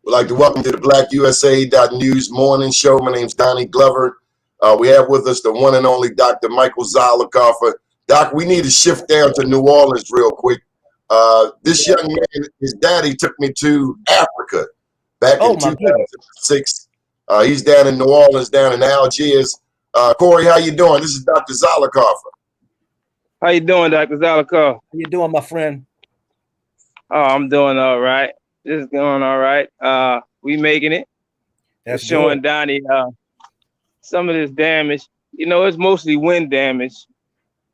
We'd like to welcome to the BlackUSA.News Morning Show. My name's Doni Glover. We have with us the one and only Dr. Michael Zollicoffer. Doc, we need to shift down to New Orleans real quick. This young man, his daddy took me to Africa back in 2006. He's down in New Orleans, down in Algiers. Corey, how you doing? This is Dr. Zollicoffer. How you doing, Dr. Zollicoffer? How you doing, my friend? Oh, I'm doing all right. This is going all right. We making it. That's showing Donnie some of this damage. You know, it's mostly wind damage.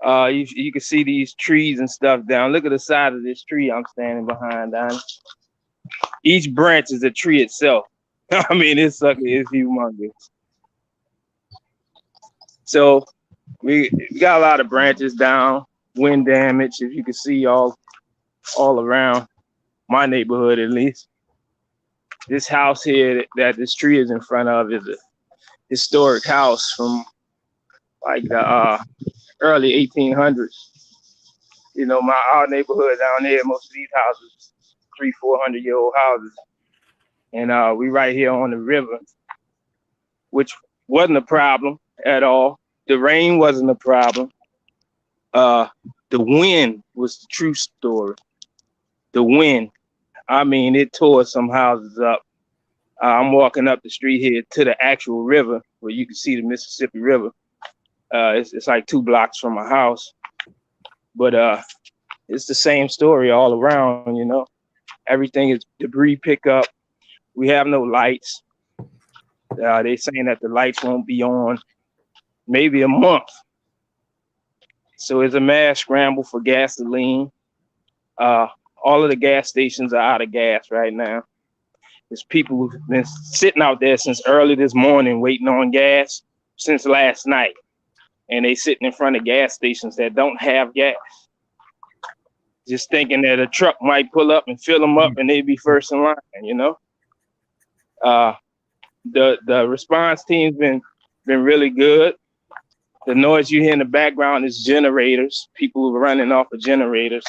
You can see these trees and stuff down. Look at the side of this tree I'm standing behind, Donnie. Each branch is a tree itself. I mean, this sucker is humongous. So we got a lot of branches down, wind damage, as you can see all around my neighborhood, at least. This house here that this tree is in front of is a historic house from like the early 1800s. You know, our neighborhood down there, most of these houses, 300-400-year-old houses. And we right here on the river, which wasn't a problem at all. The rain wasn't a problem. The wind was the true story. The wind, I mean, it tore some houses up. I'm walking up the street here to the actual river where you can see the Mississippi River. It's like 2 blocks from my house, but it's the same story all around. You know, everything is debris pickup. We have no lights. They saying that the lights won't be on maybe a month. So it's a mass scramble for gasoline. All of the gas stations are out of gas right now. There's people who've been sitting out there since early this morning waiting on gas since last night. And they sitting in front of gas stations that don't have gas. Just thinking that a truck might pull up and fill them up and they'd be first in line, you know? The response team's been really good. The noise you hear in the background is generators, people who are running off of generators.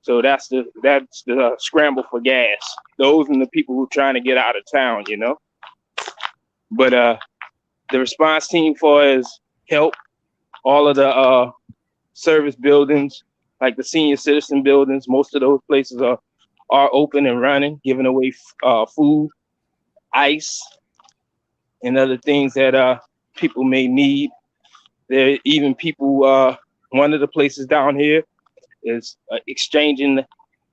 So that's the scramble for gas. Those and the people who are trying to get out of town, you know. But the response team for is help. All of the service buildings, like the senior citizen buildings, most of those places are open and running, giving away food, ice, and other things that people may need. There are even people. One of the places down here is exchanging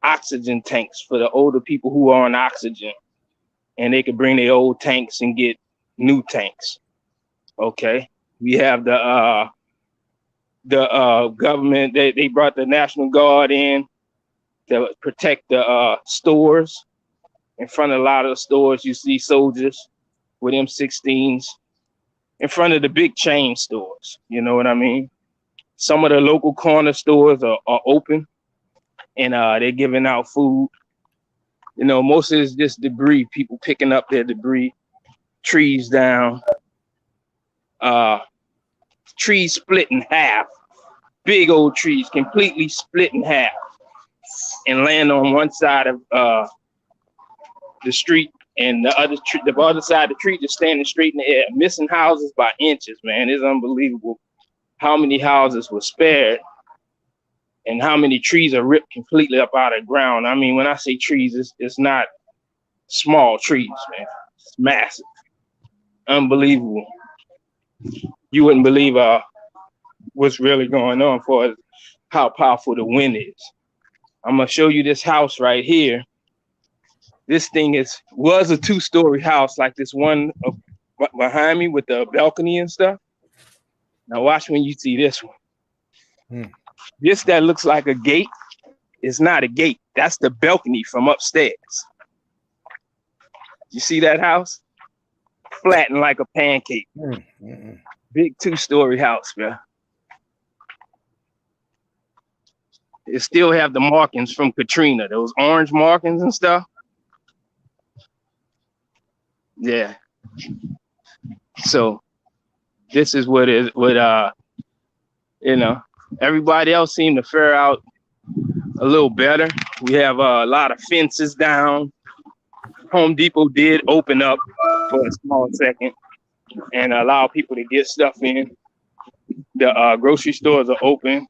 oxygen tanks for the older people who are on oxygen, and they can bring their old tanks and get new tanks. Okay, we have the government. They brought the National Guard in to protect the stores. In front of a lot of the stores, you see soldiers with M16s in front of the big chain stores. You know what I mean? Some of the local corner stores are open, and they're giving out food. You know, most of it's just debris, people picking up their debris, trees down, trees split in half, big old trees completely split in half and land on one side of the street, and the other side of the tree just standing straight in the air, missing houses by inches, man. It's unbelievable how many houses were spared and how many trees are ripped completely up out of the ground. I mean, when I say trees, it's not small trees, man. It's massive. Unbelievable. You wouldn't believe what's really going on for how powerful the wind is. I'm gonna show you this house right here. This thing was a 2-story house, like this one behind me with the balcony and stuff. Now watch when you see this one. This that looks like a gate is not a gate. That's the balcony from upstairs. You see that house? Flattened like a pancake. Big 2-story house, man. It still have the markings from Katrina, those orange markings and stuff. Yeah. So this is what you know, everybody else seemed to fare out a little better. We have a lot of fences down. Home Depot did open up for a small second and allow people to get stuff in. The grocery stores are open.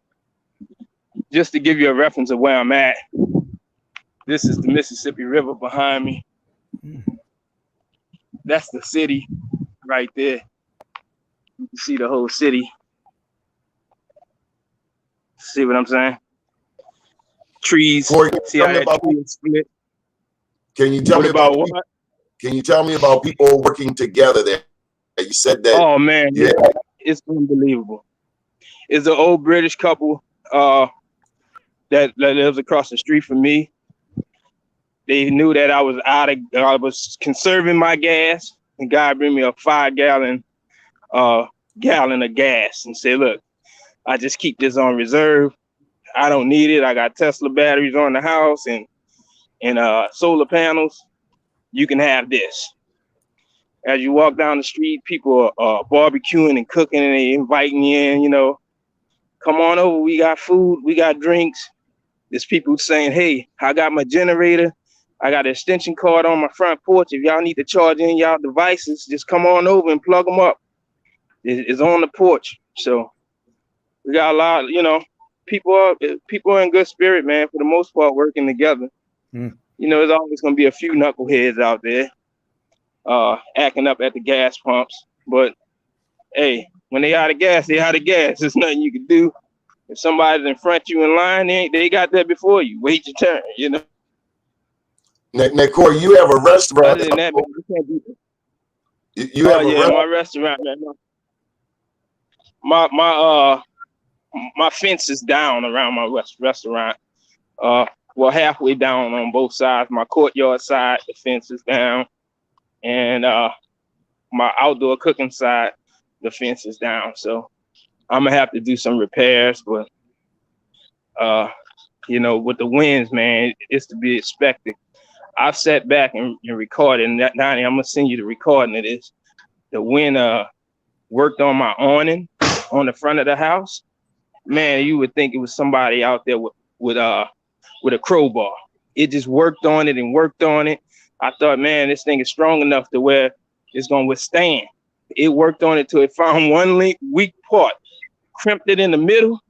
Just to give you a reference of where I'm at, this is the Mississippi River behind me. That's the city right there. You can see the whole city. See what I'm saying? Trees. Corey, See how that tree is split? Can you tell me about what? Can you tell me about people working together there? You said that. Oh man, yeah, it's unbelievable. It's an old British couple that lives across the street from me. They knew that I was conserving my gas, and God bring me a 5-gallon gallon of gas and said, look, I just keep this on reserve. I don't need it. I got Tesla batteries on the house and solar panels. You can have this. As you walk down the street, people are barbecuing and cooking, and they inviting you in, you know, come on over. We got food. We got drinks. There's people saying, hey, I got my generator. I got an extension cord on my front porch. If y'all need to charge in y'all devices, just come on over and plug them up. It's on the porch. So we got a lot, you know, people are in good spirit, man, for the most part, working together. You know, there's always going to be a few knuckleheads out there acting up at the gas pumps. But, hey, when they out of gas, they out of gas. There's nothing you can do. If somebody's in front of you in line, they got that before you. Wait your turn, you know. Now, Corey, you have a restaurant. Other than that, man, you can't do that. You have my restaurant, man. My fence is down around my restaurant. Well, halfway down on both sides. My courtyard side, the fence is down, and my outdoor cooking side, the fence is down. So I'm gonna have to do some repairs, but you know, with the winds, man, it's to be expected. I've sat back and recorded, and Donnie, I'm gonna send you the recording of this. The wind worked on my awning on the front of the house. Man, you would think it was somebody out there with a crowbar. It just worked on it and worked on it. I thought, man, this thing is strong enough to where it's gonna withstand. It worked on it till it found one weak part, crimped it in the middle.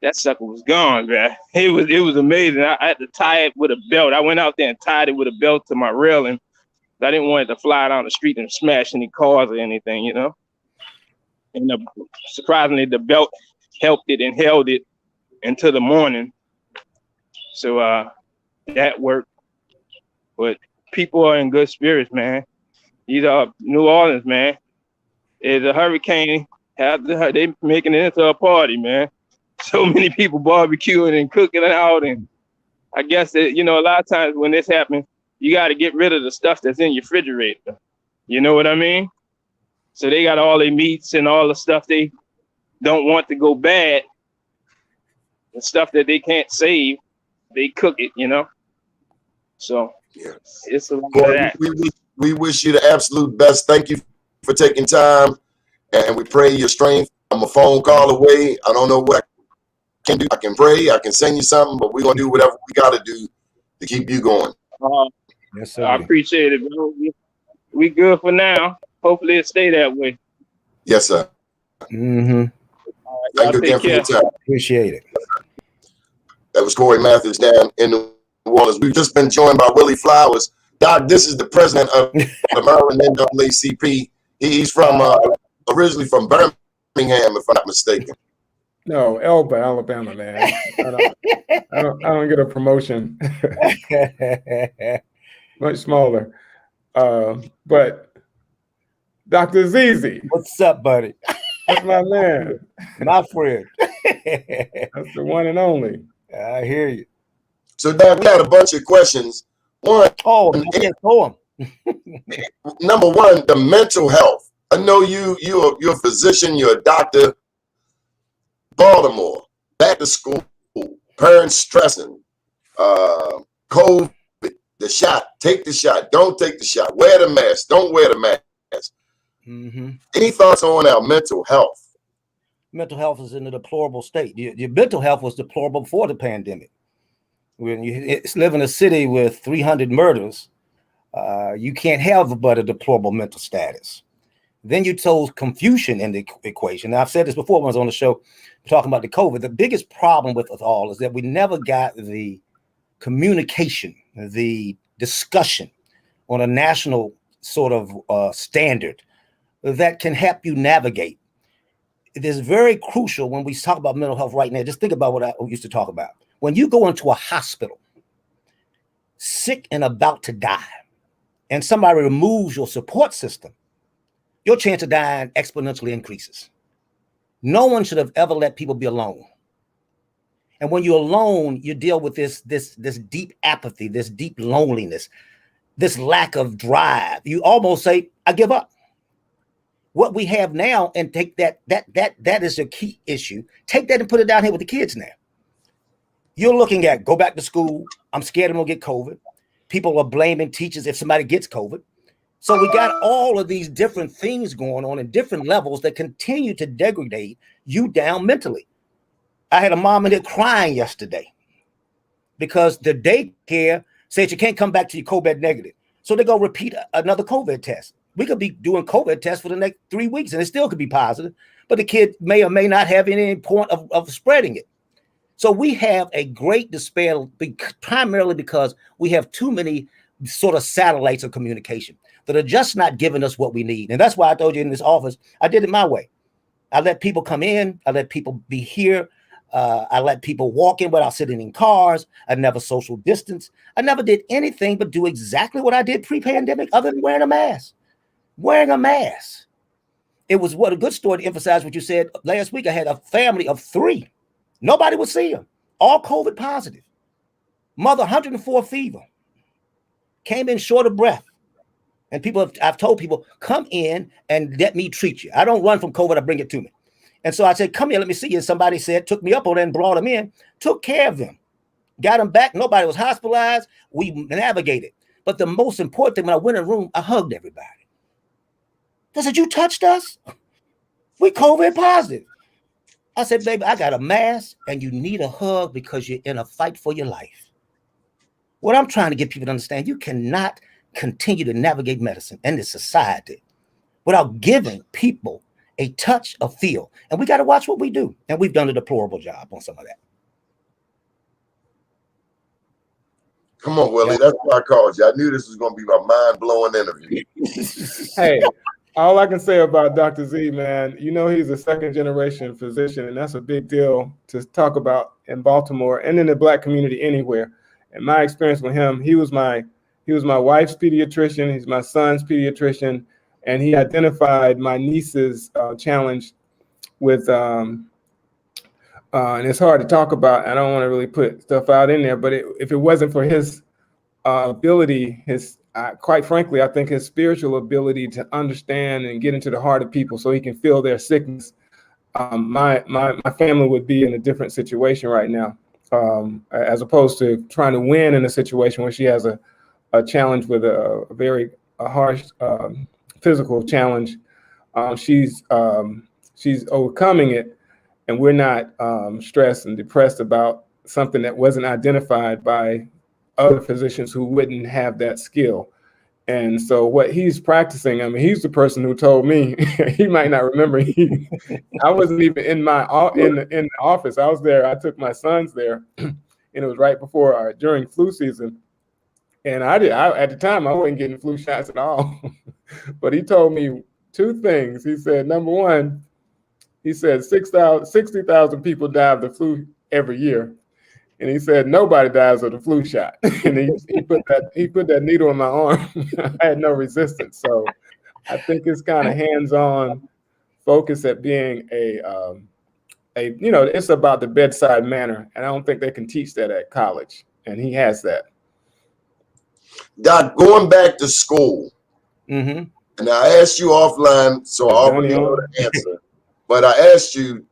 That sucker was gone, man. It was amazing. I had to tie it with a belt. I went out there and tied it with a belt to my railing. I didn't want it to fly down the street and smash any cars or anything, you know. And surprisingly, the belt helped it and held it until the morning. So that worked. But people are in good spirits, man. These are New Orleans, man. There's a hurricane. They making it into a party, man. So many people barbecuing and cooking out, and I guess that, you know, a lot of times when this happens, you got to get rid of the stuff that's in your refrigerator. You know what I mean? So they got all their meats and all the stuff they don't want to go bad, the stuff that they can't save, they cook it, you know. So it's a lot of that. We wish you the absolute best. Thank you for taking time, and we pray your strength. I'm a phone call away. I don't know what I can do. I can pray. I can send you something, but we're gonna do whatever we got to do to keep you going. Yes, sir. I appreciate it, bro. We good for now. Hopefully it stay that way. Yes, sir. Mm-hmm. Thank you again for your time. Appreciate it. That was Corey Mathis down in New Orleans. We've just been joined by Willie Flowers. Doc, this is the president of the Maryland NAACP. He's from originally from Birmingham, if I'm not mistaken. No, Elba, Alabama, man. I don't get a promotion. Much smaller. But Dr. Zizi. What's up, buddy? That's my man. My friend. That's the one and only. I hear you. So, Doc, we had a bunch of questions. One, number one, the mental health. I know you're a physician, you're a doctor. Baltimore, back to school, parents stressing, COVID, the shot, take the shot, don't take the shot, wear the mask, don't wear the mask. Mm-hmm. Any thoughts on our mental health? Mental health is in a deplorable state. Your mental health was deplorable before the pandemic. When you live in a city with 300 murders, You can't have but a deplorable mental status. Then you throw confusion in the equation. Now, I've said this before when I was on the show talking about the COVID. The biggest problem with us all is that we never got the communication, the discussion on a national sort of standard that can help you navigate. It is very crucial when we talk about mental health right now. Just think about what I used to talk about. When you go into a hospital, sick and about to die, and somebody removes your support system, your chance of dying exponentially increases. No one should have ever let people be alone. And when you're alone, you deal with this deep apathy, this deep loneliness, this lack of drive. You almost say, I give up. What we have now, and take that is a key issue. Take that and put it down here with the kids now. You're looking at go back to school. I'm scared I'm gonna get COVID. People are blaming teachers if somebody gets COVID. So we got all of these different things going on in different levels that continue to degrade you down mentally. I had a mom in there crying yesterday because the daycare said you can't come back till you're COVID negative. So they're going to repeat another COVID test. We could be doing COVID tests for the next 3 weeks and it still could be positive, but the kid may or may not have any point of spreading it. So we have a great despair, primarily because we have too many sort of satellites of communication that are just not giving us what we need. And that's why I told you in this office, I did it my way. I let people come in. I let people be here. I let people walk in without sitting in cars. I never social distance. I never did anything but do exactly what I did pre-pandemic other than wearing a mask. Wearing a mask. It was what a good story to emphasize what you said last week. I had a family of 3. Nobody would see them. All COVID positive. Mother, 104 fever. Came in short of breath. And I've told people, come in and let me treat you. I don't run from COVID, I bring it to me. And so I said, come here, let me see you. And somebody said, took me up on it and brought them in, took care of them, got them back. Nobody was hospitalized. We navigated. But the most important thing, when I went in the room, I hugged everybody. I said, you touched us? We COVID positive. I said, baby, I got a mask and you need a hug because you're in a fight for your life. What I'm trying to get people to understand, you cannot continue to navigate medicine and this society without giving people a touch, a feel. And we got to watch what we do. And we've done a deplorable job on some of that. Come on, Willie. That's why I called you. I knew this was going to be my mind-blowing interview. Hey, all I can say about Dr. Z, man, you know he's a second-generation physician, and that's a big deal to talk about in Baltimore and in the Black community anywhere. And my experience with him, he was my wife's pediatrician. He's my son's pediatrician. And he identified my niece's challenge with, and it's hard to talk about. I don't want to really put stuff out in there, but if it wasn't for his ability, quite frankly, I think his spiritual ability to understand and get into the heart of people so he can feel their sickness, my family would be in a different situation right now, as opposed to trying to win in a situation where she has a challenge with a very harsh physical challenge. She's overcoming it, and we're not stressed and depressed about something that wasn't identified by other physicians who wouldn't have that skill. And so what he's practicing, I mean, he's the person who told me. He might not remember. I wasn't even in the office. I was there. I took my sons there, and it was right before during flu season. And at the time, I wasn't getting flu shots at all. But he told me 2 things. He said, number one, he said 60,000 people die of the flu every year. And he said, nobody dies of the flu shot. And he put that needle in my arm. I had no resistance. So I think it's kind of hands-on focus at being it's about the bedside manner. And I don't think they can teach that at college. And he has that. Doc, going back to school, and I asked you offline, so I already know the answer. But I asked you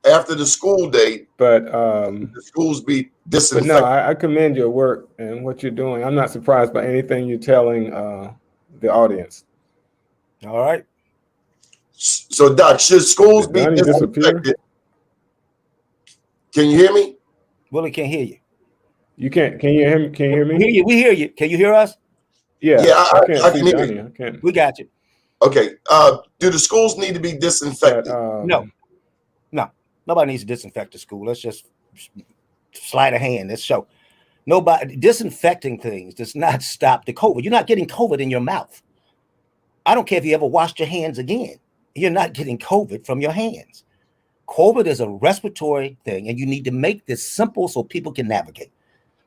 after the school date, but the schools be disinfected. But no, I commend your work and what you're doing. I'm not surprised by anything you're telling the audience. All right. So, Doc, should schools be disinfected? Can you hear me? Willie can't hear you. You can't. Can you hear me? Can you hear me? We hear you. Can you hear us? Yeah, Yeah, I can't I see can hear Donnie. you. I can't. We got you. Okay. Do the schools need to be But, disinfected? No. Nobody needs to disinfect the school. Let's just slide a hand. Let's show. Nobody disinfecting things does not stop the COVID. You're not getting COVID in your mouth. I don't care if you ever washed your hands again. You're not getting COVID from your hands. COVID is a respiratory thing, and you need to make this simple so people can navigate.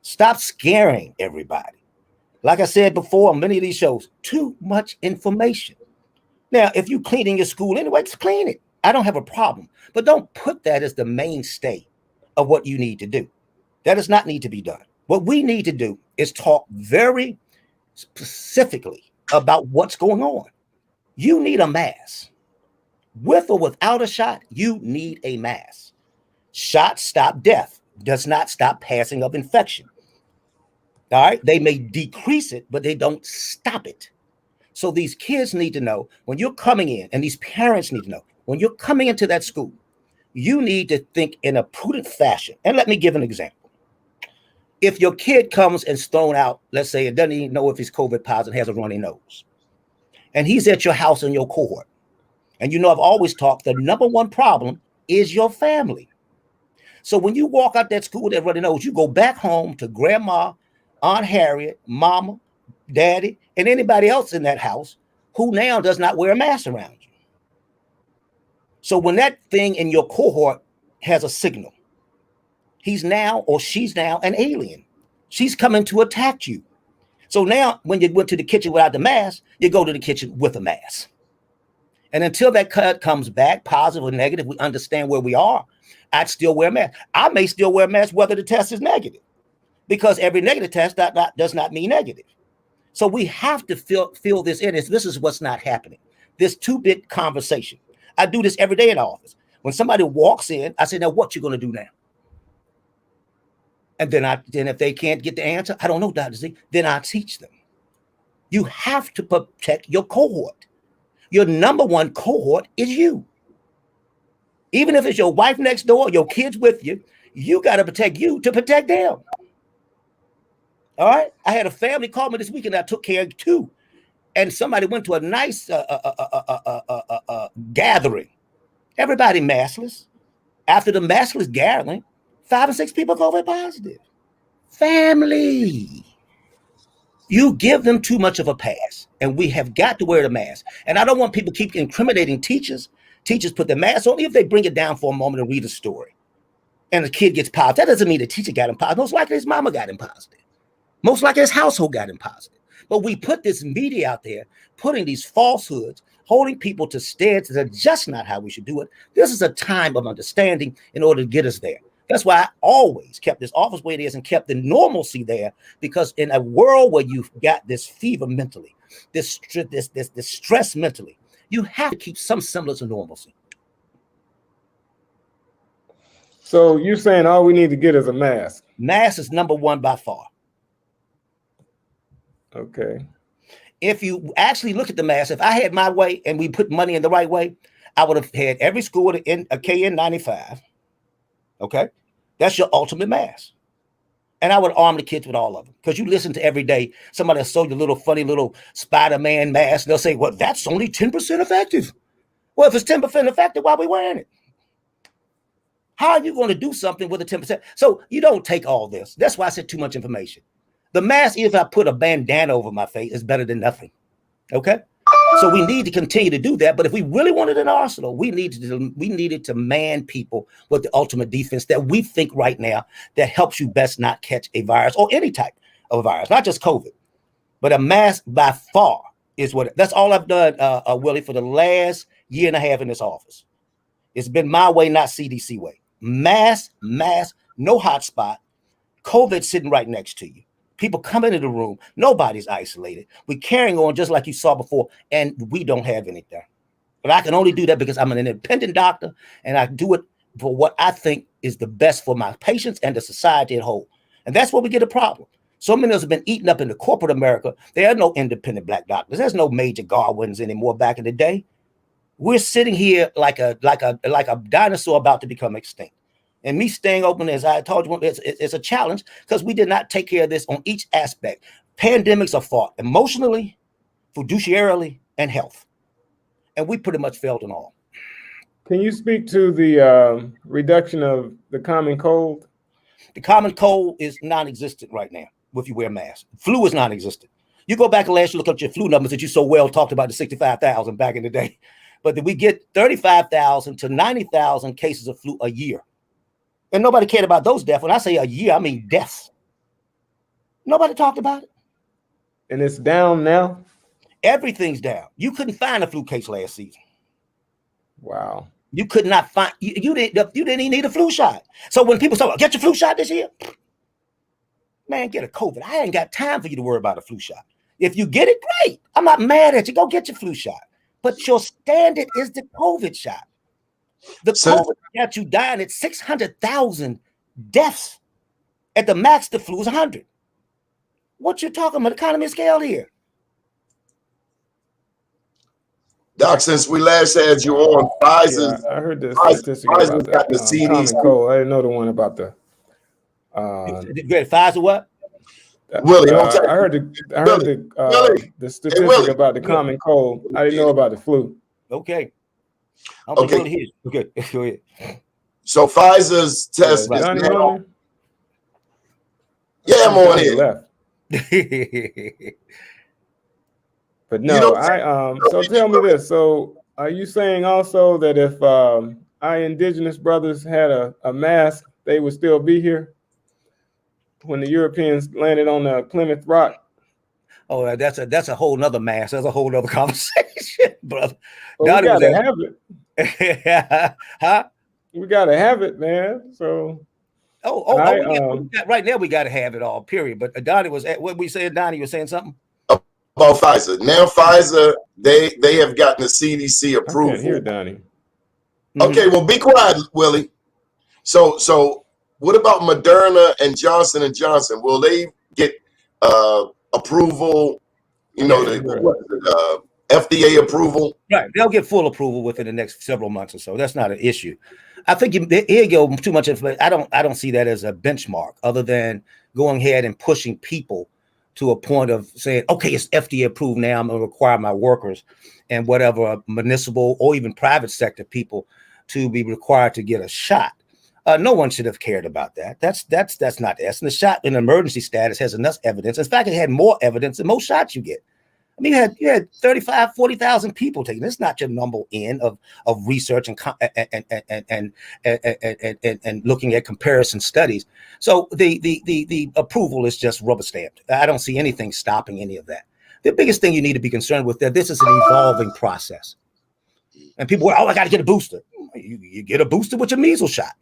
Stop scaring everybody. Like I said before on many of these shows, too much information. Now, if you cleaning your school anyway, just clean it. I don't have a problem. But don't put that as the mainstay of what you need to do. That does not need to be done. What we need to do is talk very specifically about what's going on. You need a mask. With or without a shot, you need a mask. Shots stop death, does not stop passing of infection. All right, they may decrease it, but they don't stop it. So these kids need to know when you're coming in, and these parents need to know when you're coming into that school, you need to think in a prudent fashion. And let me give an example. If your kid comes and is thrown out, let's say it doesn't even know if he's COVID positive, has a runny nose, and he's at your house in your cohort, and you know I've always talked, the number one problem is your family. So when you walk out that school with that runny nose, you go back home to grandma, Aunt Harriet, mama, daddy, and anybody else in that house who now does not wear a mask around you. So when that thing in your cohort has a signal, he's now or she's now an alien. She's coming to attack you. So now when you went to the kitchen without the mask, you go to the kitchen with a mask. And until that cut comes back, positive or negative, we understand where we are, I'd still wear a mask. I may still wear a mask whether the test is negative, because every negative test does not mean negative. So we have to fill this in. This is what's not happening. This two-bit conversation. I do this every day in the office. When somebody walks in, I say, now what you going to do now? And then if they can't get the answer, I don't know, Dr. Z, then I teach them. You have to protect your cohort. Your number one cohort is you. Even if it's your wife next door, your kids with you, you got to protect you to protect them. All right. I had a family call me this weekend. I took care of two, and somebody went to a nice gathering. Everybody maskless. After the maskless gathering, 5 or 6 people COVID positive. Family. You give them too much of a pass, and we have got to wear the mask. And I don't want people keep incriminating teachers. Teachers put the mask on if they bring it down for a moment and read a story, and the kid gets positive. That doesn't mean the teacher got him positive. Most likely his mama got him positive. Most likely his household got him positive. But we put this media out there, putting these falsehoods, holding people to stands that are just not how we should do it. This is a time of understanding in order to get us there. That's why I always kept this office where it is and kept the normalcy there, because in a world where you've got this fever mentally, this stress mentally, you have to keep some semblance of normalcy. So you're saying all we need to get is a mask? Mask is number one by far. Okay. If you actually look at the mask, if I had my way and we put money in the right way, I would have had every school with a KN95. Okay, that's your ultimate mask. And I would arm the kids with all of them, because you listen to every day somebody will show you a little funny little Spider-Man mask. They'll say, well, that's only 10% effective. Well, if it's 10% effective, why are we wearing it? How are you going to do something with a 10%? So you don't take all this. That's why I said too much information. The mask, if I put a bandana over my face, is better than nothing. Okay? So we need to continue to do that. But if we really wanted an arsenal, we needed to man people with the ultimate defense that we think right now that helps you best not catch a virus or any type of virus, not just COVID. But a mask by far is that's all I've done, Willie, for the last year and a half in this office. It's been my way, not CDC way. Mask, no hotspot, COVID sitting right next to you. People come into the room. Nobody's isolated. We're carrying on just like you saw before, and we don't have anything. But I can only do that because I'm an independent doctor, and I do it for what I think is the best for my patients and the society at whole. And that's where we get a problem. So many of us have been eaten up into corporate America. There are no independent Black doctors. There's no Major Garwins anymore back in the day. We're sitting here like a dinosaur about to become extinct. And me staying open, as I told you, it's a challenge because we did not take care of this on each aspect. Pandemics are fought emotionally, fiduciarily, and health. And we pretty much failed in all. Can you speak to the reduction of the common cold? The common cold is non-existent right now if you wear a mask. Flu is non-existent. You go back and last year, look up your flu numbers that you so well talked about, the 65,000 back in the day. But we get 35,000 to 90,000 cases of flu a year. And nobody cared about those deaths. When I say a year, I mean deaths. Nobody talked about it. And it's down now? Everything's down. You couldn't find a flu case last season. Wow. You could not find, you didn't even need a flu shot. So when people say, get your flu shot this year, man, get a COVID. I ain't got time for you to worry about a flu shot. If you get it, great. I'm not mad at you. Go get your flu shot. But your standard is the COVID shot. The COVID got you dying at 600,000 deaths. At the max, the flu is 100. What you talking about? Economy scale here. Doc, since we last had you on, Pfizer. Yeah, I heard the statistic about got the CDC. Common cold. I didn't know the one about the. Pfizer what? Willie, I heard the statistic about the common cold. I didn't know about the flu. Okay. Okay. Okay. Go ahead. So Pfizer's test is now. Yeah, I'm on here. Left. But no, so tell me this. So are you saying also that if our indigenous brothers had a mask, they would still be here when the Europeans landed on the Plymouth Rock? Oh, that's a whole nother mask. That's a whole nother conversation, brother. Well, we gotta have it. Huh? We gotta have it, man. So right now we gotta have it all, period. But Donnie was at what we said. Donnie was saying something about Pfizer. Now Pfizer, they have gotten the CDC approval. I can't hear Donnie. Okay, well, be quiet, Willie. So what about Moderna and Johnson & Johnson? Will they get approval? You know, the FDA approval? Right, they'll get full approval within the next several months or so. That's not an issue. I think here you go too much information. I don't see that as a benchmark, other than going ahead and pushing people to a point of saying, okay, it's FDA approved now. I'm going to require my workers and whatever municipal or even private sector people to be required to get a shot. No one should have cared about that. That's not the essence. The shot in emergency status has enough evidence. In fact, it had more evidence than most shots you get. I mean, you had 35, 40,000 people taking. It's not your number in of research and looking at comparison studies. So the approval is just rubber stamped. I don't see anything stopping any of that. The biggest thing you need to be concerned with that this is an evolving process. And people, I got to get a booster. You get a booster with your measles shot.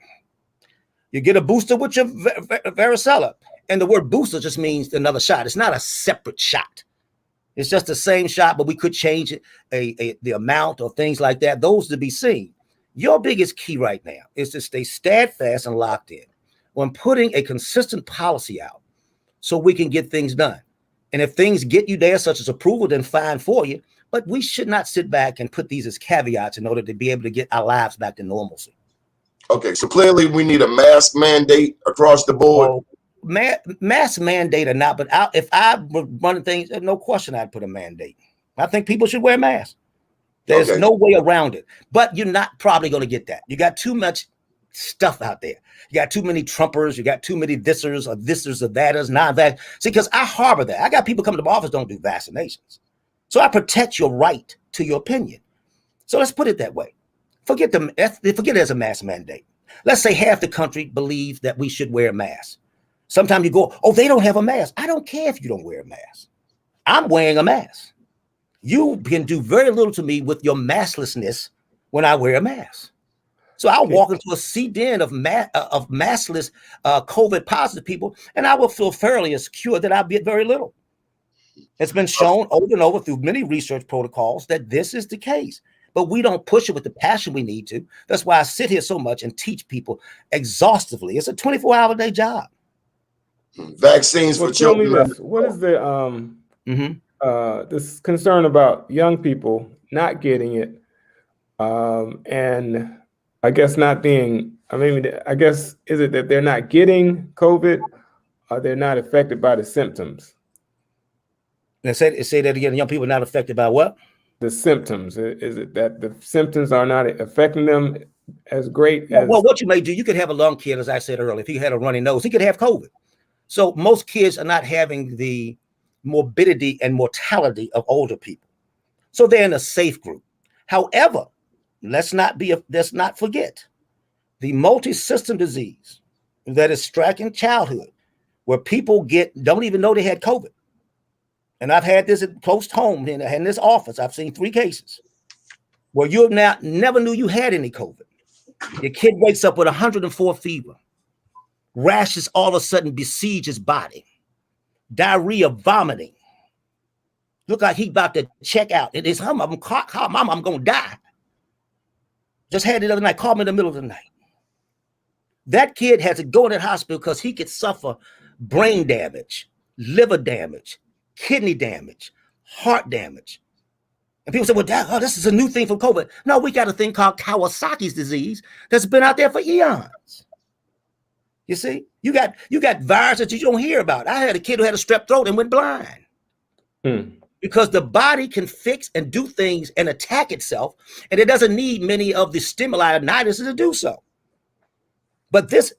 You get a booster with your varicella. And the word booster just means another shot. It's not a separate shot. It's just the same shot, but we could change it, the amount or things like that. Those to be seen. Your biggest key right now is to stay steadfast and locked in on putting a consistent policy out so we can get things done. And if things get you there, such as approval, then fine for you. But we should not sit back and put these as caveats in order to be able to get our lives back to normalcy. Okay, so clearly we need a mask mandate across the board. Well, mask mandate or not, but if I were running things, no question I'd put a mandate. I think people should wear masks. There's no way around it. But you're not probably going to get that. You got too much stuff out there. You got too many Trumpers. You got too many thisers or thaters, non-vax. See, because I harbor that. I got people coming to my office don't do vaccinations. So I protect your right to your opinion. So let's put it that way. Forget it as a mask mandate. Let's say half the country believes that we should wear masks. Sometimes you go, oh, they don't have a mask. I don't care if you don't wear a mask. I'm wearing a mask. You can do very little to me with your masklessness when I wear a mask. So I'll walk into a sea den of maskless COVID positive people, and I will feel fairly secure that I'll be at very little. It's been shown over and over through many research protocols that this is the case. But we don't push it with the passion we need to. That's why I sit here so much and teach people exhaustively. It's a 24-hour-a-day job. Vaccines for children. Tell me this. What is the this concern about young people not getting it, and I guess not being? I guess is it that they're not getting COVID, or they're not affected by the symptoms? Well, mass mandate, mass mandate or not, but if I were running things, no question I'd put a mandate. Let's say half the country believes that we should wear a mask. Sometimes you go, oh, they don't have a mask. I don't care if you don't wear a mask. I'm wearing a mask. You can do very little to me with your masklessness when I wear a mask. So And say that again. Young people are not affected by what? The symptoms. Is it that the symptoms are not affecting them as great as? Well, what you may do, you could have a lung kid, as I said earlier. If he had a runny nose, he could have COVID. So most kids are not having the morbidity and mortality of older people. So they're in a safe group. However, let's not forget the multi-system disease that is striking childhood, where people don't even know they had COVID. And I've had this at close home in this office. I've seen 3 cases where you never knew you had any COVID. Your kid wakes up with 104 fever. Rashes all of a sudden besiege his body. Diarrhea, vomiting. Look like he's about to check out. It is him. Mom, I'm going to die. Just had it the other night. Called me in the middle of the night. That kid has to go in that hospital because he could suffer brain damage, liver damage, kidney damage, heart damage. And people say, well, Dad, this is a new thing from COVID. No, we got a thing called Kawasaki's disease that's been out there for eons. You see, you got viruses that you don't hear about. I had a kid who had a strep throat and went blind. Because the body can fix and do things and attack itself, and it doesn't need many of the stimuli or nitrogen to do so. But this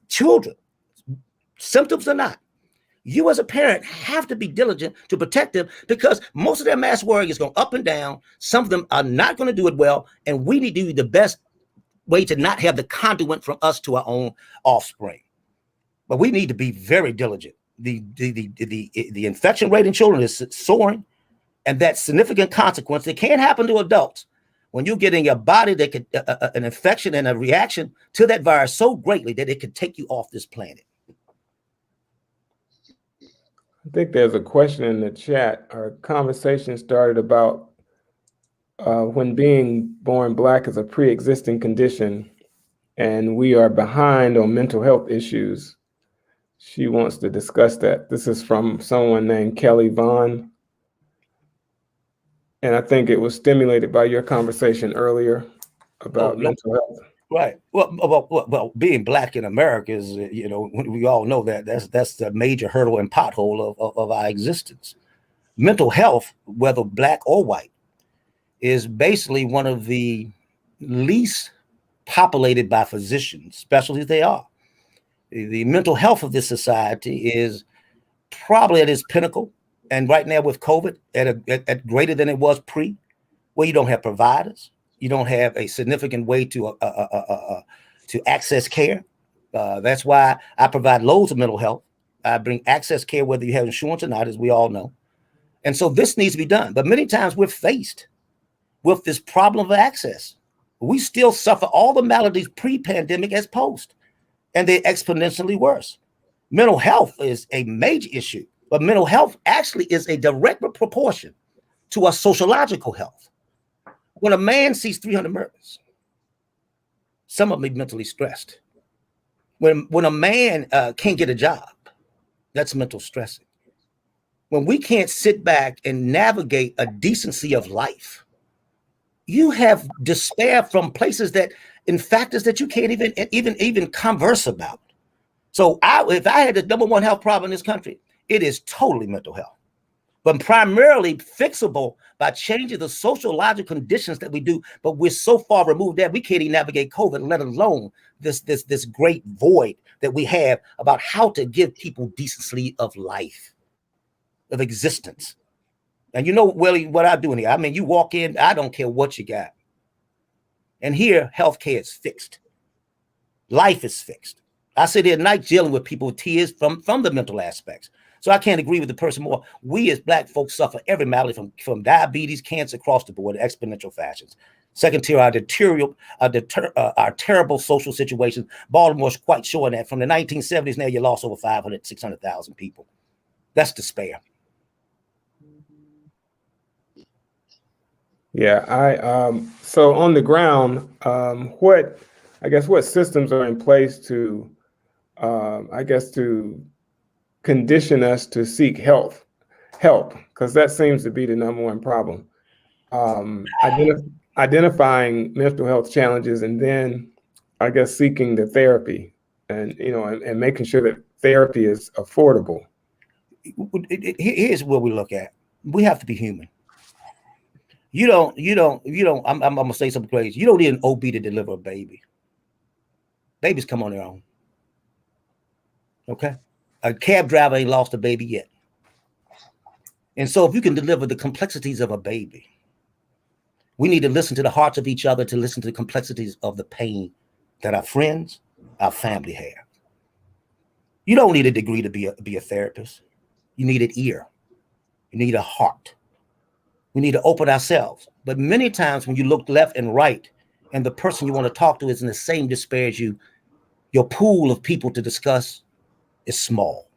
children, symptoms or not, you as a parent have to be diligent to protect them, because most of their mass worry is going up and down. Some of them are not going to do it well, and we need to do the best way to not have the conduit from us to our own offspring. But we need to be very diligent. The infection rate in children is soaring, and that's significant consequence. It can't happen to adults. When you get in your body, that could an infection and a reaction to that virus so greatly that it could take you off this planet. I think there's a question in the chat. Our conversation started about when being born Black is a pre-existing condition, and we are behind on mental health issues. She wants to discuss that. This is from someone named Kelly Vaughn. And I think it was stimulated by your conversation earlier about mental health. Right. Well, being Black in America is, we all know that's the major hurdle and pothole of our existence. Mental health, whether Black or white, is basically one of the least populated by physicians, specialties they are. The mental health of this society is probably at its pinnacle. And right now with COVID at greater than it was pre, where you don't have providers, you don't have a significant way to access care. That's why I provide loads of mental health. I bring access care, whether you have insurance or not, as we all know. And so this needs to be done. But many times we're faced with this problem of access. We still suffer all the maladies pre-pandemic as post, and they're exponentially worse. Mental health is a major issue. But mental health actually is a direct proportion to our sociological health. When a man sees 300 murders, some of them are mentally stressed. When a man can't get a job, that's mental stressing. When we can't sit back and navigate a decency of life, you have despair from places that, in factors that you can't even converse about. So if I had the #1 health problem in this country, it is totally mental health, but primarily fixable by changing the sociological conditions that we do. But we're so far removed that we can't even navigate COVID, let alone this great void that we have about how to give people decency of life, of existence. And you know, Willie, what I do in here, I mean, you walk in, I don't care what you got. And here, healthcare is fixed. Life is fixed. I sit here at night dealing with people with tears from the mental aspects. So I can't agree with the person more. We as Black folks suffer every malady from diabetes, cancer across the board, exponential fashions. Second tier, our terrible social situations. Baltimore's quite showing that from the 1970s, now you lost over 500, 600,000 people. That's despair. Yeah, so on the ground, what systems are in place to, to condition us to seek help, because that seems to be the #1 problem. Identifying mental health challenges, and then I guess seeking the therapy, and making sure that therapy is affordable. Here's what we look at. We have to be human. You don't. I'm gonna say something crazy. You don't need an OB to deliver a baby. Babies come on their own. Okay, a cab driver ain't lost a baby yet. And so, if you can deliver the complexities of a baby, we need to listen to the hearts of each other, to listen to the complexities of the pain that our friends, our family have. You don't need a degree to be a therapist. You need an ear. You need a heart. We need to open ourselves. But many times when you look left and right, and the person you want to talk to is in the same despair as you, your pool of people to discuss is small.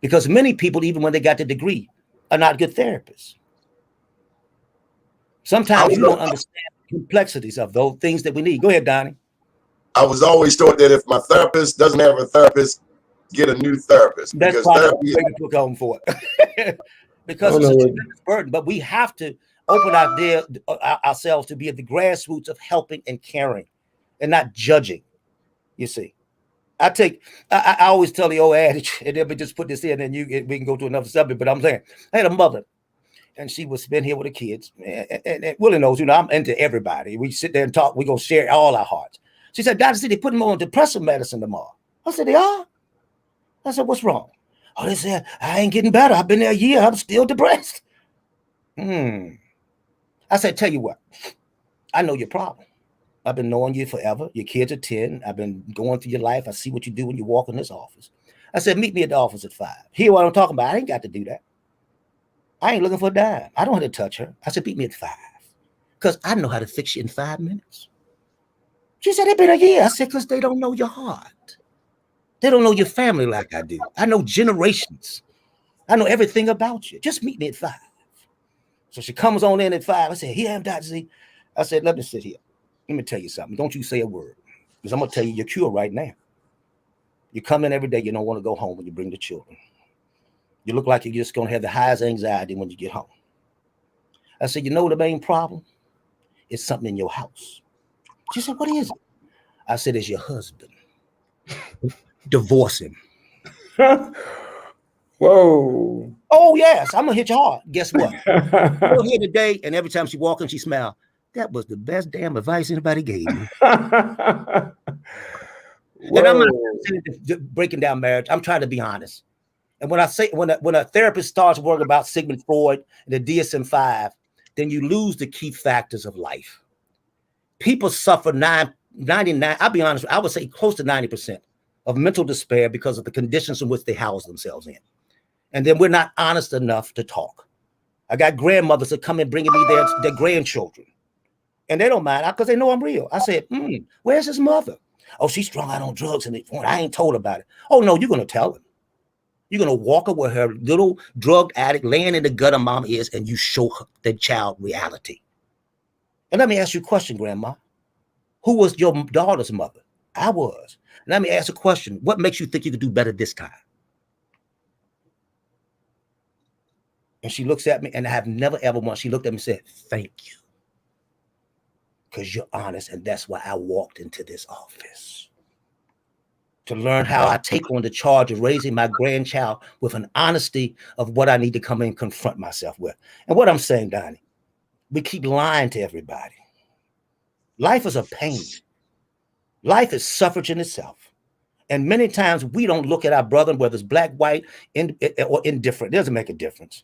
Because many people, even when they got the degree, are not good therapists. Sometimes you don't understand the complexities of those things that we need. Go ahead, Donnie. I was always taught that if my therapist doesn't have a therapist, get a new therapist. That's because probably therapy took home for it. Because it's a tremendous burden. But we have to open ourselves to be at the grassroots of helping and caring and not judging. You see, I always tell the old adage, and then we just put this in, and we can go to another subject. But I'm saying, I had a mother, and she was spend here with the kids, and Willie knows, I'm into everybody. We sit there and talk. We gonna share all our hearts. She said, Dr. C, they put them on depressive medicine tomorrow. I said, they are? I said, what's wrong? Oh, they said, I ain't getting better. I've been there a year. I'm still depressed. I said, tell you what, I know your problem. I've been knowing you forever. Your kids are 10. I've been going through your life. I see what you do when you walk in this office. I said, meet me at the office at 5. Hear what I'm talking about. I ain't got to do that. I ain't looking for a dime. I don't have to touch her. I said, meet me at 5. Because I know how to fix you in 5 minutes. She said, it's been a year. I said, because they don't know your heart. They don't know your family like I do. I know generations. I know everything about you. Just meet me at 5. So she comes on in at 5. I said, here I am, Dr. Z. I said, let me sit here. Let me tell you something. Don't you say a word. Because I'm going to tell you your cure right now. You come in every day. You don't want to go home when you bring the children. You look like you're just going to have the highest anxiety when you get home. I said, you know the main problem? It's something in your house. She said, what is it? I said, it's your husband. Divorce him. Whoa. Oh, yes. I'm going to hit you hard. Guess what? You're here today, and every time she walks in, she smiles. That was the best damn advice anybody gave me. And I'm not breaking down marriage. I'm trying to be honest. And when I say, when a therapist starts working about Sigmund Freud and the DSM-5, then you lose the key factors of life. People suffer 99, I'll be honest, I would say close to 90% of mental despair because of the conditions in which they house themselves in. And then we're not honest enough to talk. I got grandmothers that come in bringing me their grandchildren. And they don't mind because they know I'm real. I said, where's his mother? Oh, she's strung out on drugs and I ain't told about it. Oh, no, you're going to tell him. You're going to walk her where her little drug addict laying in the gutter mom is, and you show her the child reality. And let me ask you a question, Grandma. Who was your daughter's mother? I was. And let me ask a question. What makes you think you could do better this time? And she looks at me, and I have never, ever once, she looked at me and said, thank you. Because you're honest, and that's why I walked into this office. To learn how I take on the charge of raising my grandchild with an honesty of what I need to come in and confront myself with. And what I'm saying, Donnie, we keep lying to everybody. Life is a pain. Life is suffrage in itself. And many times we don't look at our brother, whether it's black, white, or indifferent. It doesn't make a difference.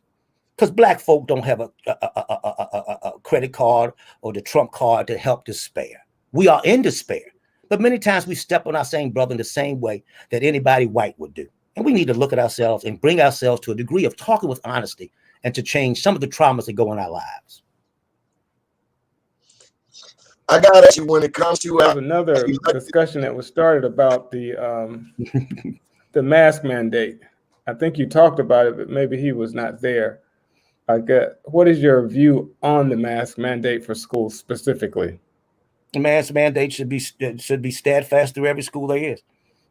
Because black folk don't have a credit card or the Trump card to help despair. We are in despair. But many times we step on our same brother in the same way that anybody white would do. And we need to look at ourselves and bring ourselves to a degree of talking with honesty and to change some of the traumas that go in our lives. I got at you when it comes to another discussion that was started about the mask mandate. I think you talked about it, but maybe he was not there. What is your view on the mask mandate for schools specifically? The mask mandate should be steadfast through every school there is.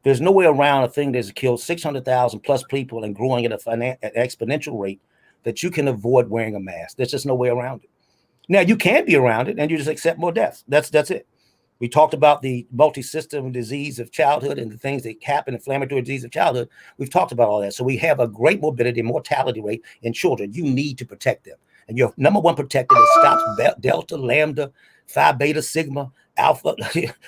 There's no way around a thing that's killed 600,000 plus people and growing at an exponential rate that you can avoid wearing a mask. There's just no way around it. Now you can be around it and you just accept more deaths. That's it. We talked about the multi-system disease of childhood and the things that happen, inflammatory disease of childhood. We've talked about all that. So we have a great morbidity and mortality rate in children. You need to protect them. And your number one protector is stops Delta, Lambda, Phi, Beta, Sigma, Alpha,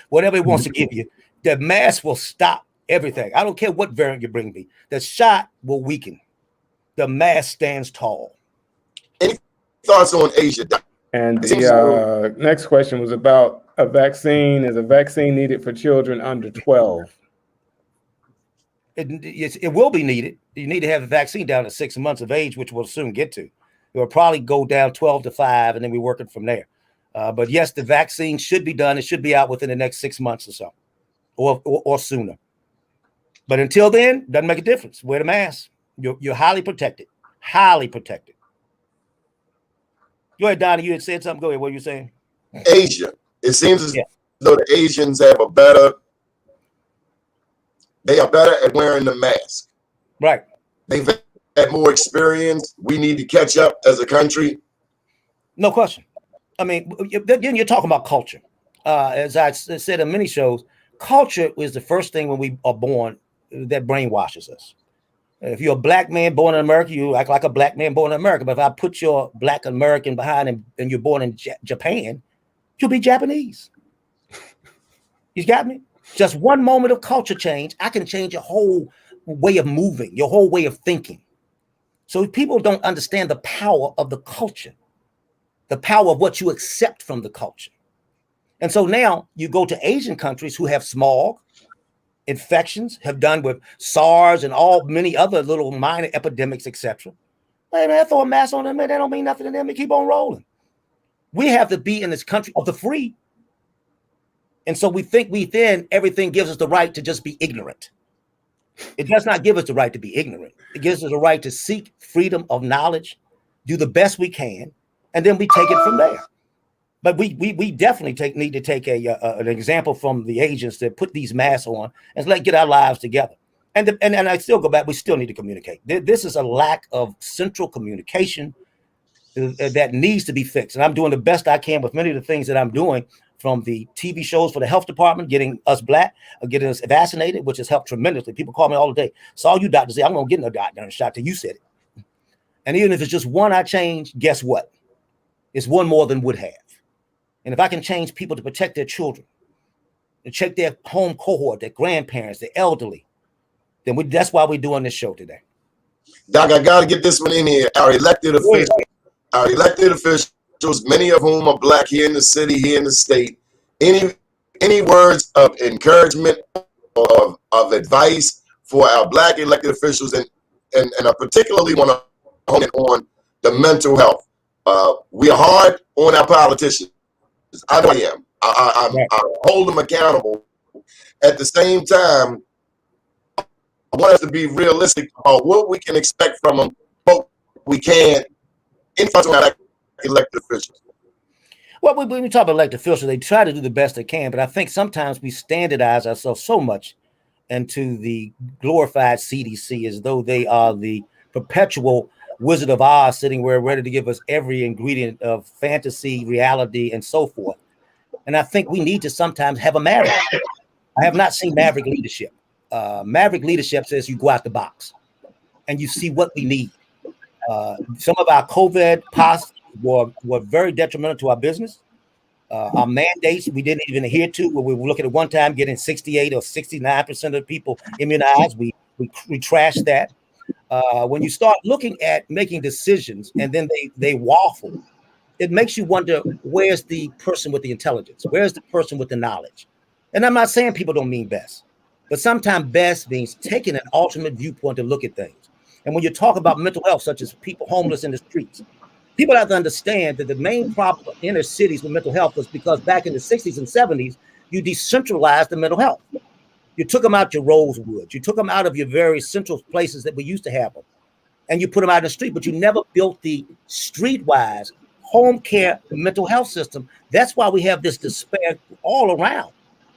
whatever it wants to give you. The mask will stop everything. I don't care what variant you bring me. The shot will weaken. The mask stands tall. Any thoughts on Asia? And the next question was about a vaccine. Is a vaccine needed for children under 12? It will be needed. You need to have a vaccine down to 6 months of age, which we'll soon get to. It will probably go down 12 to 5, and then we're working from there. But yes, the vaccine should be done. It should be out within the next 6 months or so, or sooner. But until then, doesn't make a difference. Wear the mask. You're highly protected. Highly protected. Go ahead, Donnie. You had said something. Go ahead. What were you saying? Asia. It seems as though the Asians have they are better at wearing the mask. Right. They've had more experience. We need to catch up as a country. No question. I mean, again, you're talking about culture. As I said in many shows, culture is the first thing when we are born that brainwashes us. If you're a black man born in America, you act like a black man born in America. But if I put your black American behind him and you're born in Japan, you'll be Japanese. You got me? Just one moment of culture change, I can change your whole way of moving, your whole way of thinking. So people don't understand the power of the culture, the power of what you accept from the culture. And so now you go to Asian countries who have smog, infections, have done with SARS and many other little minor epidemics, etc. Hey man, throw a mask on them, man. That don't mean nothing to them. They keep on rolling. We have to be in this country of the free. And so we think then everything gives us the right to just be ignorant. It does not give us the right to be ignorant. It gives us the right to seek freedom of knowledge, do the best we can, and then we take it from there. But we definitely need to take an example from the Asians that put these masks on and get our lives together. And I still go back, we still need to communicate. This is a lack of central communication that needs to be fixed. And I'm doing the best I can with many of the things that I'm doing, from the TV shows for the health department, getting us black, getting us vaccinated, which has helped tremendously. People call me all the day. So all you doctors say, I'm going to get no goddamn shot till you said it. And even if it's just one I change, guess what? It's one more than would have. And if I can change people to protect their children, and check their home cohort, their grandparents, their elderly, then that's why we're doing this show today. Doc, I got to get this one in here. Our elected officials, many of whom are black here in the city, here in the state, any words of encouragement, of advice for our black elected officials, and I particularly want to hone in on the mental health. We are hard on our politicians. I know I am. I hold them accountable. At the same time, I want us to be realistic about what we can expect from them, but we can't influence our elected officials. Well, when we talk about elected officials, they try to do the best they can, but I think sometimes we standardize ourselves so much into the glorified CDC as though they are the perpetual Wizard of Oz sitting where ready to give us every ingredient of fantasy, reality, and so forth. And I think we need to sometimes have a maverick. I have not seen maverick leadership. Maverick leadership says you go out the box and you see what we need. Some of our COVID policies were very detrimental to our business. Our mandates we didn't even adhere to. Where we were looking at one time getting 68 or 69% of people immunized. We trashed that. When you start looking at making decisions and then they waffle, it makes you wonder, where's the person with the intelligence? Where's the person with the knowledge? And I'm not saying people don't mean best, but sometimes best means taking an alternate viewpoint to look at things. And when you talk about mental health, such as people homeless in the streets, people have to understand that the main problem of inner cities with mental health was because back in the 60s and 70s, you decentralized the mental health. You took them out your Rosewoods. You took them out of your very central places that we used to have them. And you put them out in the street, but you never built the streetwise home care mental health system. That's why we have this despair all around.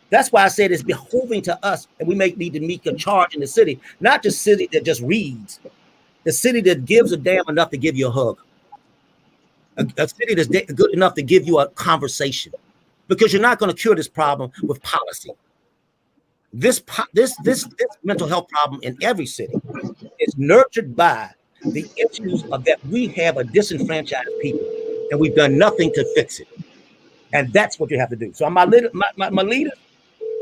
That's why I said it's behooving to us, and we need to make a charge in the city, not just city that just reads, the city that gives a damn enough to give you a hug, a city that's good enough to give you a conversation. because you're not going to cure this problem with policy. This mental health problem in every city is nurtured by the issues of that we have a disenfranchised people, and we've done nothing to fix it. And that's what you have to do. So my leaders,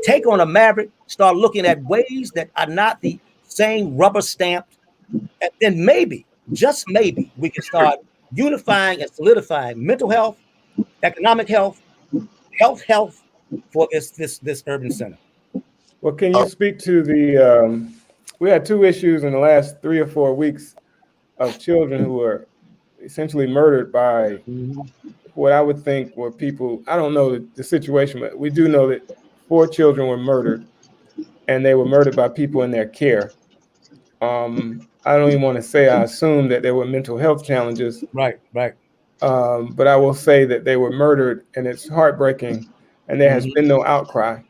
take on a maverick, start looking at ways that are not the same rubber stamped, and then maybe, just maybe, we can start unifying and solidifying mental health, economic health for this urban center. Well, can you speak to the, we had 2 issues in the last 3 or 4 weeks of children who were essentially murdered by what I would think were people, I don't know the situation, but we do know that 4 children were murdered, and they were murdered by people in their care. I don't even want to say I assume that there were mental health challenges. Right. But I will say that they were murdered, and it's heartbreaking, and there has been no outcry.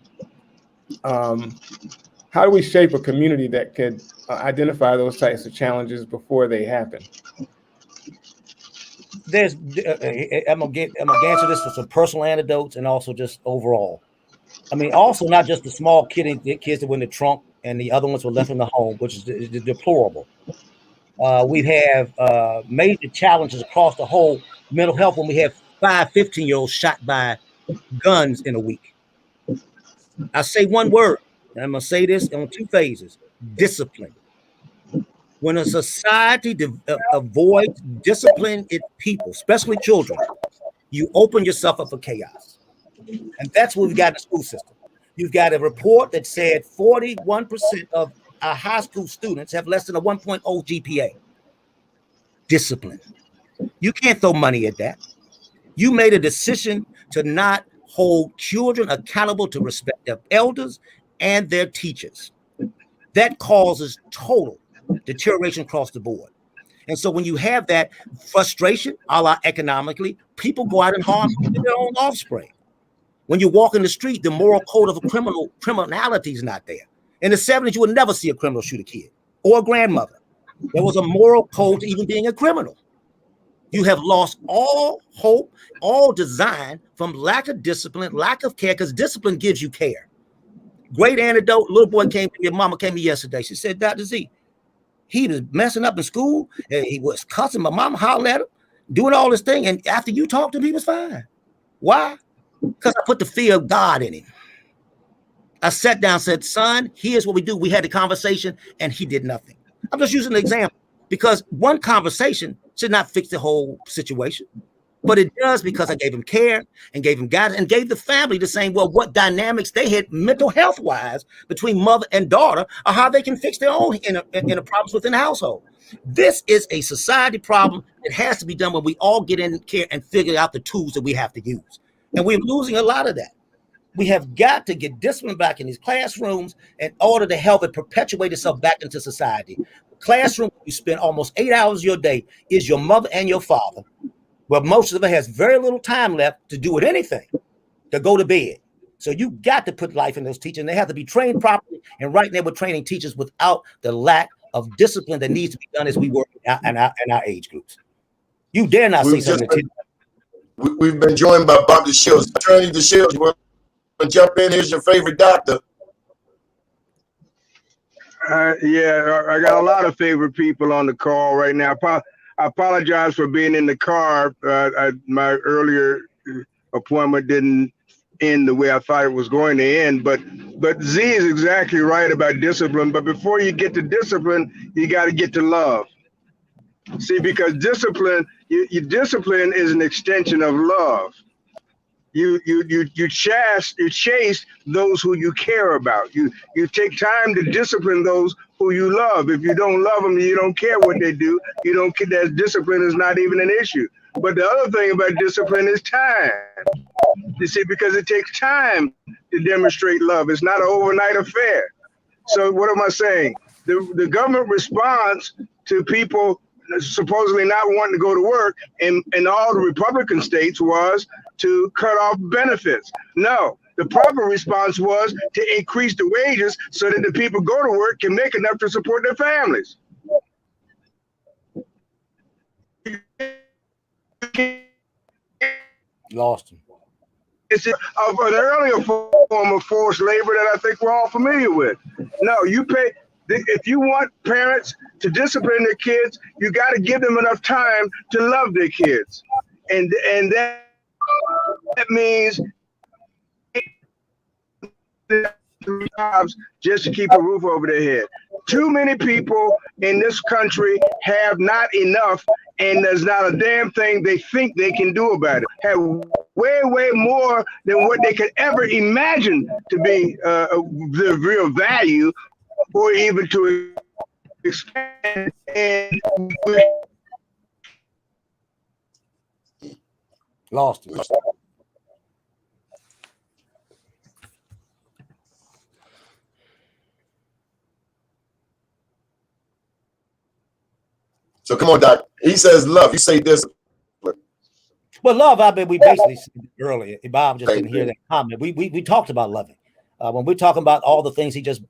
How do we shape a community that could identify those types of challenges before they happen? I'm gonna answer this with some personal anecdotes and also just overall. I mean, also not just the small kids that were in the trunk and the other ones were left in the home, which is deplorable. We have major challenges across the whole mental health when we have 5 15-year-olds shot by guns in a week. I say one word, and I'm gonna say this in 2 phases: discipline. When a society avoids discipline its people, especially children, you open yourself up for chaos. And that's what we've got in the school system. You've got a report that said 41% of our high school students have less than a 1.0 GPA. Discipline. You can't throw money at that. You made a decision to not hold children accountable to respect their elders and their teachers. That causes total deterioration across the board. And so when you have that frustration, a la economically, people go out and harm their own offspring. When you walk in the street, the moral code of criminality is not there. In the 70s, you would never see a criminal shoot a kid or a grandmother. There was a moral code to even being a criminal. You have lost all hope, all design from lack of discipline, lack of care, because discipline gives you care. Great anecdote. Little boy came to me, mama came to me yesterday. She said, Dr. Z, he was messing up in school. And he was cussing. My mama hollered at him, doing all this thing. And after you talked to him, he was fine. Why? Because I put the fear of God in him. I sat down and said, son, here's what we do. We had the conversation and he did nothing. I'm just using an example because one conversation should not fix the whole situation. But it does because I gave him care and gave him guidance and gave the family the same, well, what dynamics they had mental health wise between mother and daughter or how they can fix their own inner problems within the household. This is a society problem. It has to be done when we all get in care and figure out the tools that we have to use. And we're losing a lot of that. We have got to get discipline back in these classrooms in order to help it perpetuate itself back into society. Classroom, you spend almost 8 hours of your day is your mother and your father. Well, most of it has very little time left to do anything, to go to bed. So you got to put life in those teachers, and they have to be trained properly. And right now we're training teachers without the lack of discipline that needs to be done as we work in our age groups. You dare not say something to teachers. We've been joined by Bobby Shields. Attorney DeShields, you want to jump in? Here's your favorite doctor. Yeah, I got a lot of favorite people on the call right now. I apologize for being in the car. My earlier appointment didn't end the way I thought it was going to end, but Z is exactly right about discipline. But before you get to discipline, you got to get to love. See, because discipline, your discipline is an extension of love. You chase those who you care about. You take time to discipline those who you love. If you don't love them, you don't care what they do. You don't care. That discipline is not even an issue. But the other thing about discipline is time. You see, because it takes time to demonstrate love. It's not an overnight affair. So what am I saying? The government response to people supposedly not wanting to go to work in all the Republican states was to cut off benefits. No, the proper response was to increase the wages so that the people go to work can make enough to support their families. Lost him. It's an earlier form of forced labor that I think we're all familiar with. No, you pay. If you want parents to discipline their kids, you got to give them enough time to love their kids, and that means jobs just to keep a roof over their head. Too many people in this country have not enough, and there's not a damn thing they think they can do about it. Have way more than what they could ever imagine to be the real value, or even to expand. And Lost it. So come on, Doc. He says love. You say discipline. Well, love, I mean, we basically said it earlier. Bob just didn't hear that comment. We talked about loving. When we're talking about all the things he just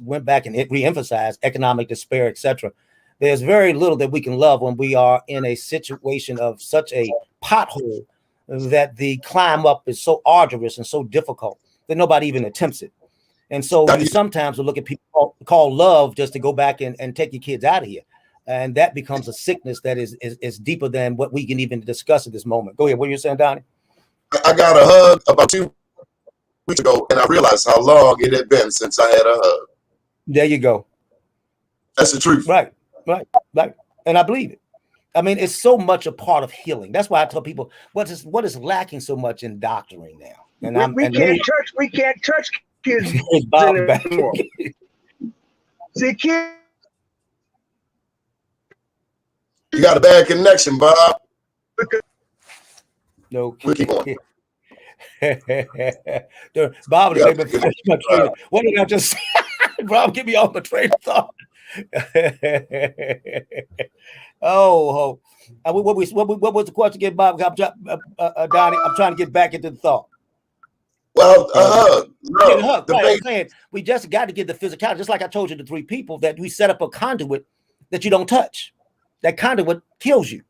went back and re-emphasized, economic despair, etc. There's very little that we can love when we are in a situation of such a pothole that the climb up is so arduous and so difficult that nobody even attempts it. And so you sometimes will look at people call love just to go back and take your kids out of here. And that becomes a sickness that is deeper than what we can even discuss at this moment. Go ahead. What are you saying, Donnie? I got a hug about 2 weeks ago, and I realized how long it had been since I had a hug. There you go. That's the truth. Right. And I believe it. I mean, it's so much a part of healing. That's why I tell people what is lacking so much in doctoring now. And we can't touch kids anymore. See, kids. You got a bad connection, Bob. No, we'll keep on. Bob, what did I just say? Bob, get me off my train of thought. What was the question again, Bob? Donnie, I'm trying to get back into the thought. Well, hug. Right, I'm saying we just got to get the physicality. Just like I told you, the 3 people that we set up a conduit that you don't touch. That conduit kills you.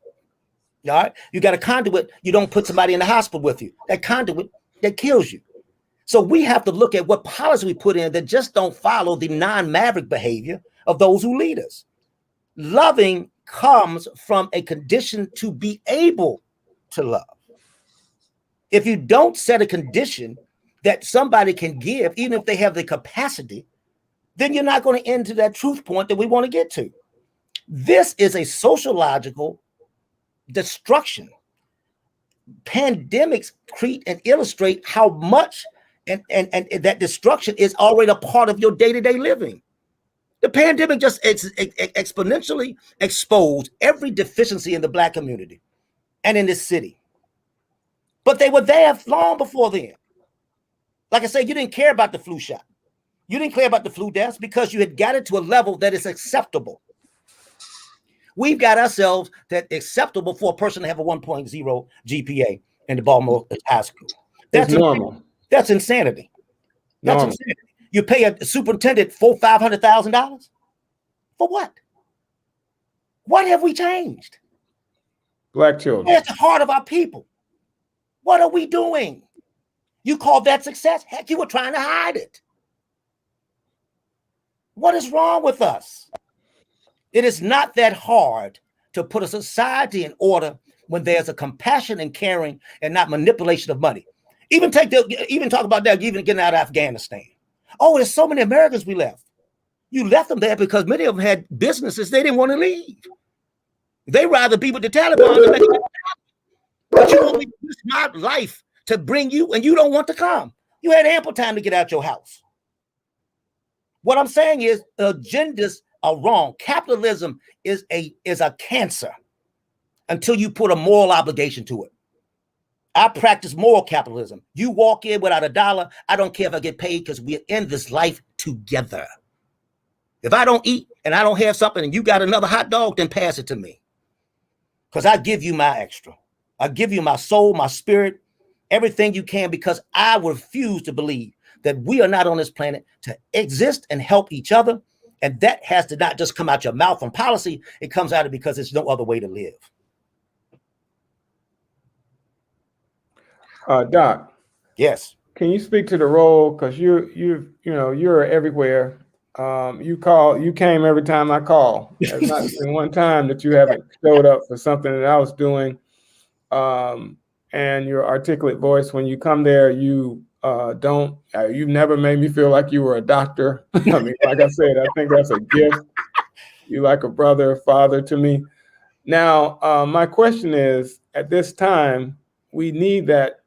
All right. You got a conduit. You don't put somebody in the hospital with you. That conduit that kills you. So we have to look at what policy we put in that just don't follow the non-maverick behavior of those who lead us. Loving comes from a condition to be able to love. If you don't set a condition that somebody can give, even if they have the capacity, then you're not going to end to that truth point that we want to get to. This is a sociological destruction. Pandemics create and illustrate how much and that destruction is already a part of your day-to-day living. The pandemic just exponentially exposed every deficiency in the Black community and in this city. But they were there long before then. Like I said, you didn't care about the flu shot. You didn't care about the flu deaths because you had got it to a level that is acceptable. We've got ourselves that acceptable for a person to have a 1.0 GPA in the Baltimore high school. That's normal. That's insanity. That's insanity. You pay a superintendent $500,000 for what? What have we changed? Black children. That's the heart of our people. What are we doing? You call that success? Heck, you were trying to hide it. What is wrong with us? It is not that hard to put a society in order when there's a compassion and caring and not manipulation of money. Even talk about that, even getting out of Afghanistan. Oh, there's so many Americans we left. You left them there because many of them had businesses they didn't want to leave. They rather be with the Taliban than make it. But you want me to risk my life to bring you, and you don't want to come. You had ample time to get out your house. What I'm saying is agendas are wrong. Capitalism is a cancer until you put a moral obligation to it. I practice moral capitalism. You walk in without $1, I don't care if I get paid because we're in this life together. If I don't eat and I don't have something and you got another hot dog, then pass it to me. Because I give you my extra. I give you my soul, my spirit, everything you can, because I refuse to believe that we are not on this planet to exist and help each other. And that has to not just come out your mouth on policy. It comes out of because there's no other way to live. Doc, Yes. Can you speak to the role? Because you're everywhere. You came every time I call. There's not been one time that you haven't showed up for something that I was doing. And your articulate voice, when you come there, you've never made me feel like you were a doctor. I mean, like I said, I think that's a gift. You like a brother, father to me. Now, my question is, at this time, we need that,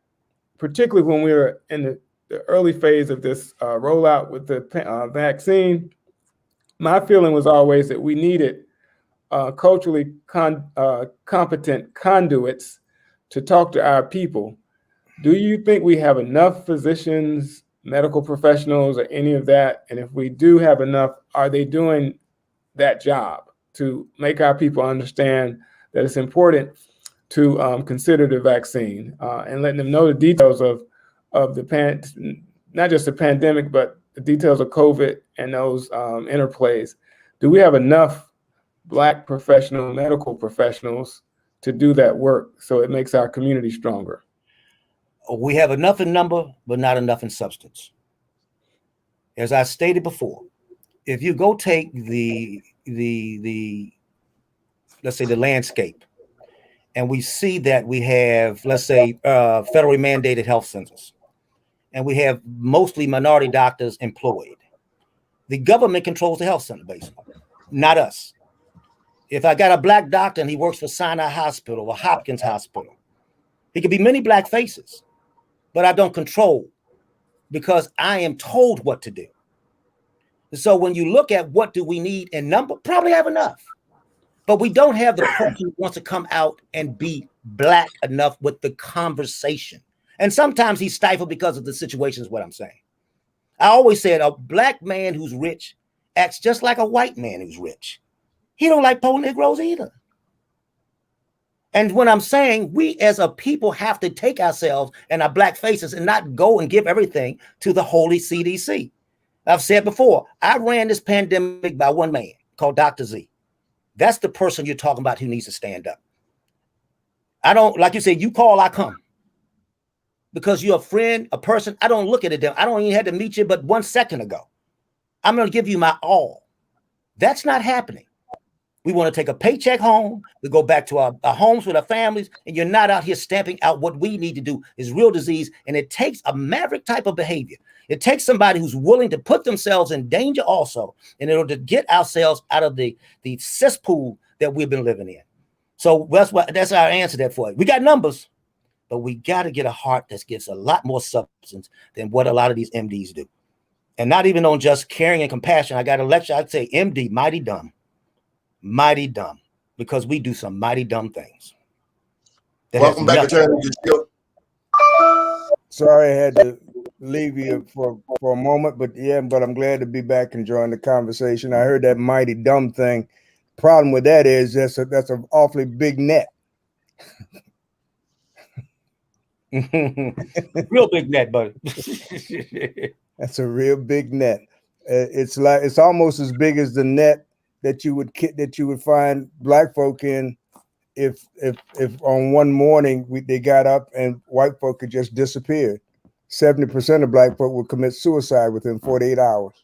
particularly when we're in the early phase of this rollout with the vaccine. My feeling was always that we needed culturally competent conduits to talk to our people. Do you think we have enough physicians, medical professionals, or any of that? And if we do have enough, are they doing that job to make our people understand that it's important to consider the vaccine and letting them know the details of not just the pandemic, but the details of COVID and those interplays? Do we have enough Black professional medical professionals to do that work so it makes our community stronger? We have enough in number, but not enough in substance. As I stated before, if you go take the let's say the landscape, and we see that we have, let's say, federally mandated health centers, and we have mostly minority doctors employed. The government controls the health center, basically, not us. If I got a Black doctor and he works for Sinai Hospital or Hopkins Hospital, he could be many Black faces, but I don't control because I am told what to do. So when you look at what do we need in number, probably have enough, but we don't have the person who wants to come out and be Black enough with the conversation. And sometimes he's stifled because of the situation is what I'm saying. I always said a Black man who's rich acts just like a white man who's rich. He don't like poor Negroes either. And when I'm saying we as a people have to take ourselves and our Black faces and not go and give everything to the holy CDC. I've said before, I ran this pandemic by one man called Dr. Z. That's the person you're talking about who needs to stand up. I don't, like you said, you call, I come. Because you're a friend, a person, I don't look at it. I don't even have to meet you but 1 second ago. I'm going to give you my all. That's not happening. We want to take a paycheck home. We go back to our homes with our families, and you're not out here stamping out what we need to do is real disease. And it takes a maverick type of behavior. It takes somebody who's willing to put themselves in danger also in order to get ourselves out of the cesspool that we've been living in. So that's our answer there for it. We got numbers, but we got to get a heart that gives a lot more substance than what a lot of these MDs do. And not even on just caring and compassion. I got a lecture, I'd say MD, mighty dumb, because we do some mighty dumb things. Welcome back, Attorney. Sorry I had to leave you for a moment, but I'm glad to be back and join the conversation. I heard that mighty dumb thing. Problem with that is that's an awfully big net. Real big net, buddy. That's a real big net. It's almost as big as the net that you would find Black folk in if on one morning they got up and white folk had just disappeared. 70% of Black folk would commit suicide within 48 hours.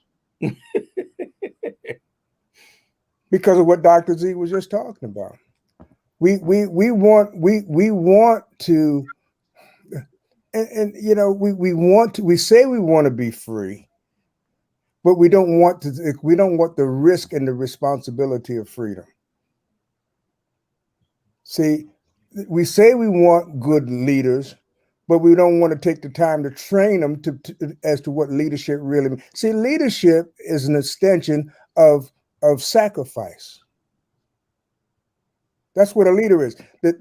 Because of what Dr. Z was just talking about. We want to, and you know, we say we want to be free, but we don't want the risk and the responsibility of freedom. See, we say we want good leaders, but we don't want to take the time to train them as to what leadership really means. See, leadership is an extension of sacrifice. That's what a leader is. When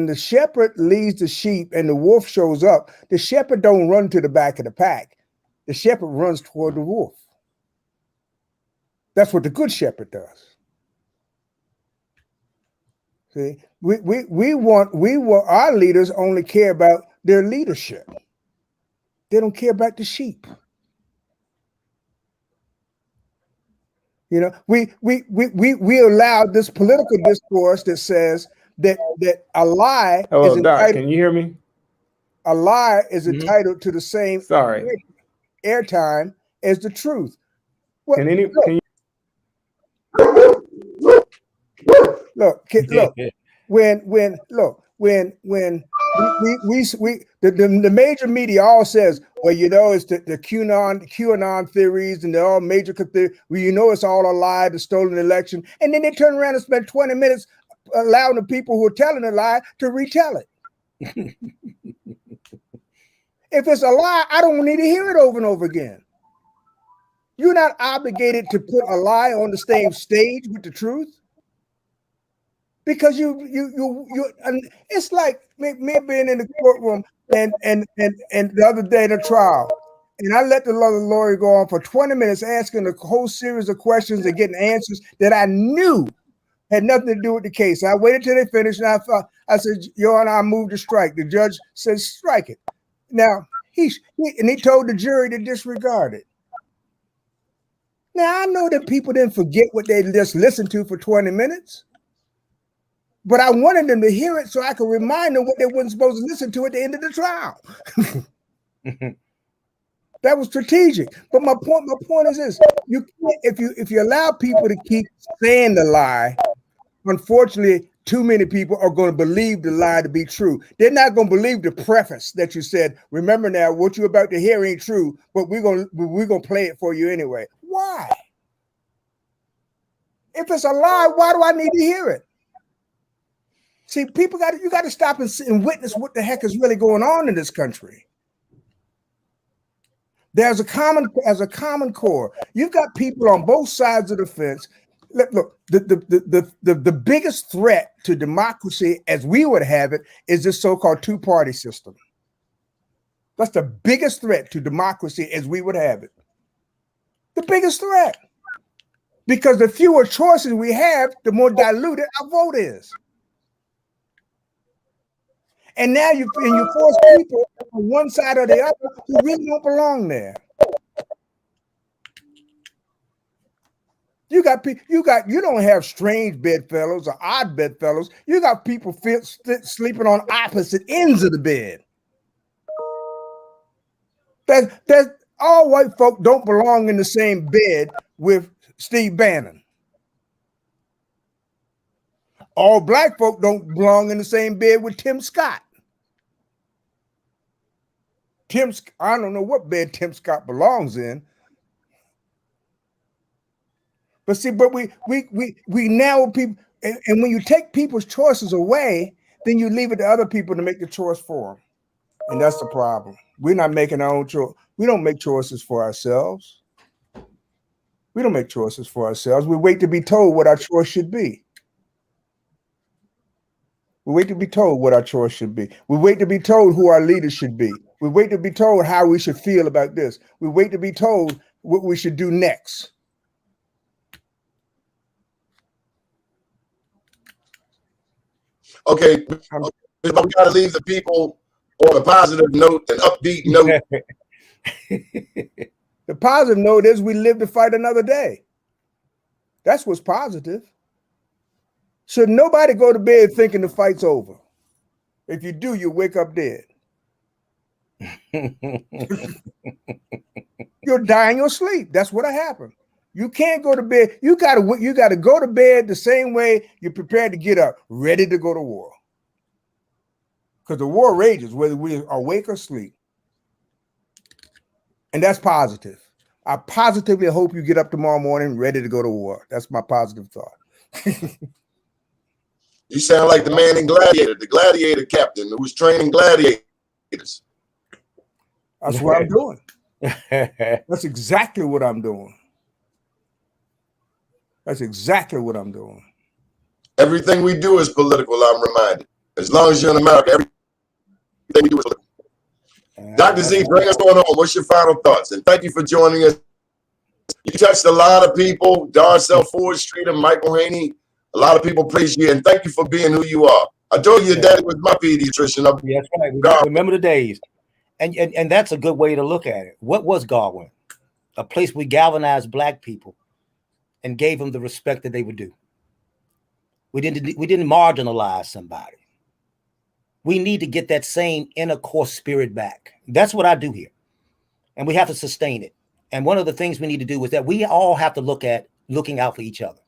the shepherd leads the sheep and the wolf shows up, the shepherd don't run to the back of the pack. The shepherd runs toward the wolf. That's what the good shepherd does. See, we want our leaders only care about their leadership. They don't care about the sheep. You know, we allow this political discourse that says that a lie. Hello, Doc. Can you hear me? A lie is entitled to the same airtime as the truth. Well, Can you look, the major media all says, well, you know, it's the QAnon theories and they're all major theories. Well, you know, it's all a lie, the stolen election. And then they turn around and spend 20 minutes allowing the people who are telling the lie to retell it. If it's a lie, I don't need to hear it over and over again. You're not obligated to put a lie on the same stage with the truth. Because it's like me being in the courtroom and the other day in the trial, and I let the lawyer go on for 20 minutes asking a whole series of questions and getting answers that I knew had nothing to do with the case. I waited till they finished, and I said, Your Honor, I moved to strike. The judge said, strike it. Now he told the jury to disregard it. Now I know that people didn't forget what they just listened to for 20 minutes. But I wanted them to hear it so I could remind them what they weren't supposed to listen to at the end of the trial. That was strategic. But my point is this: you can't, if you allow people to keep saying the lie, unfortunately, too many people are going to believe the lie to be true. They're not going to believe the preface that you said. Remember now, what you're about to hear ain't true, but we're gonna play it for you anyway. Why? If it's a lie, why do I need to hear it? See, people you got to stop and witness what the heck is really going on in this country. There's a common core. You've got people on both sides of the fence. Look, the biggest threat to democracy as we would have it is this so-called two-party system. That's the biggest threat to democracy as we would have it. The biggest threat. Because the fewer choices we have, the more diluted our vote is. And now you force people on one side or the other who really don't belong there. You don't have strange bedfellows or odd bedfellows. You got people sleeping on opposite ends of the bed. That all white folk don't belong in the same bed with Steve Bannon. All black folk don't belong in the same bed with Tim Scott. I don't know what bed Tim Scott belongs in. But see, we narrow people, and when you take people's choices away, then you leave it to other people to make the choice for them. And that's the problem. We're not making our own choice. We don't make choices for ourselves. We don't make choices for ourselves. We wait to be told what our choice should be. We wait to be told what our choice should be. We wait to be told who our leaders should be. We wait to be told how we should feel about this. We wait to be told what we should do next. Okay, we got to leave the people on a positive note, an upbeat note. The positive note is we live to fight another day. That's what's positive. Should nobody go to bed thinking the fight's over? If you do, you wake up dead. You'll die in your sleep. That's what happened. You can't go to bed. You gotta go to bed the same way you're prepared to get up, ready to go to war. Because the war rages whether we're awake or asleep. And that's positive. I positively hope you get up tomorrow morning ready to go to war. That's my positive thought. You sound like the man in Gladiator, the gladiator captain who was training gladiators. That's what I'm doing. That's exactly what I'm doing. That's exactly what I'm doing. Everything we do is political, I'm reminded. As long as you're in America, everything we do is political. Dr. Z, bring us on home. What's your final thoughts? And thank you for joining us. You touched a lot of people, Darcel Ford Street and Michael Haney. A lot of people praise you, and thank you for being who you are. I told you your daddy was my pediatrician. Yes, right. Remember the days. And that's a good way to look at it. What was Godwin? A place we galvanized Black people and gave them the respect that they would do. We didn't marginalize somebody. We need to get that same inner core spirit back. That's what I do here. And we have to sustain it. And one of the things we need to do is that we all have to look at looking out for each other.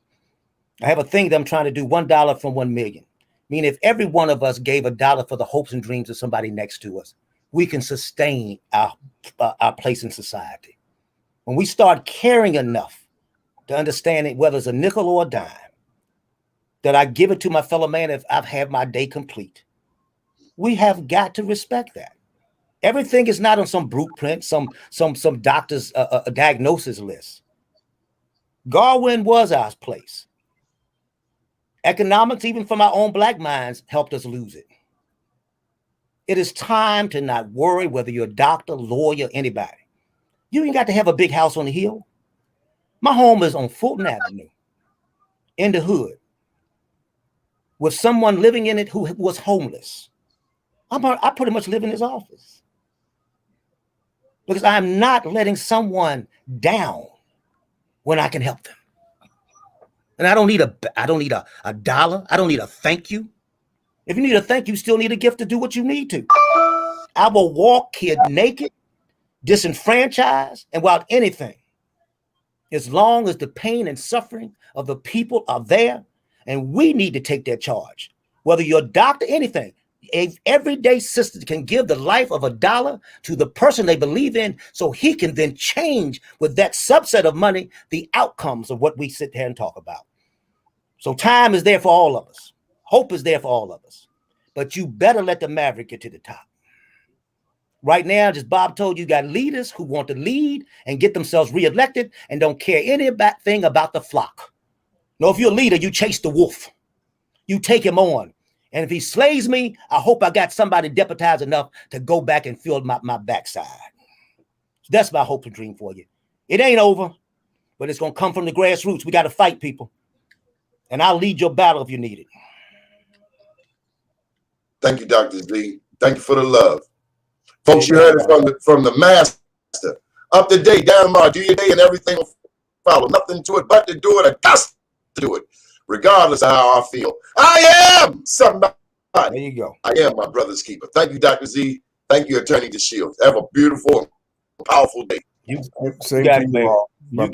I have a thing that I'm trying to do, $1 from 1 million. Meaning if every one of us gave $1 for the hopes and dreams of somebody next to us, we can sustain our place in society. When we start caring enough to understand it, whether it's a nickel or a dime, that I give it to my fellow man if I've had my day complete. We have got to respect that. Everything is not on some blueprint, some doctor's diagnosis list. Darwin was our place. Economics, even from our own black minds, helped us lose it. It is time to not worry whether you're a doctor, lawyer, anybody. You ain't got to have a big house on the hill. My home is on Fulton Avenue, in the hood, with someone living in it who was homeless. I pretty much live in his office because I'm not letting someone down when I can help them. And I don't need a dollar. I don't need a thank you. If you need a thank you, still need a gift to do what you need to. I will walk here naked, disenfranchised, and without anything, as long as the pain and suffering of the people are there, and we need to take that charge. Whether you're a doctor, anything, a everyday sister can give the life of $1 to the person they believe in, so he can then change with that subset of money the outcomes of what we sit here and talk about. So time is there for all of us. Hope is there for all of us. But you better let the maverick get to the top. Right now, just Bob told you, got leaders who want to lead and get themselves reelected and don't care anything about the flock. No, if you're a leader, you chase the wolf. You take him on. And if he slays me, I hope I got somebody deputized enough to go back and fill my backside. So that's my hope and dream for you. It ain't over, but it's going to come from the grassroots. We got to fight, people. And I'll lead your battle if you need it. Thank you, Dr. Z. Thank you for the love. Folks, you heard it from the master. Up to date, down tomorrow, do your day and everything will follow. Nothing to it but to do it. I got to do it, regardless of how I feel. I am somebody. There you go. I am my brother's keeper. Thank you, Dr. Z. Thank you, Attorney DeShields. Have a beautiful and powerful day. You got it, man. You got it.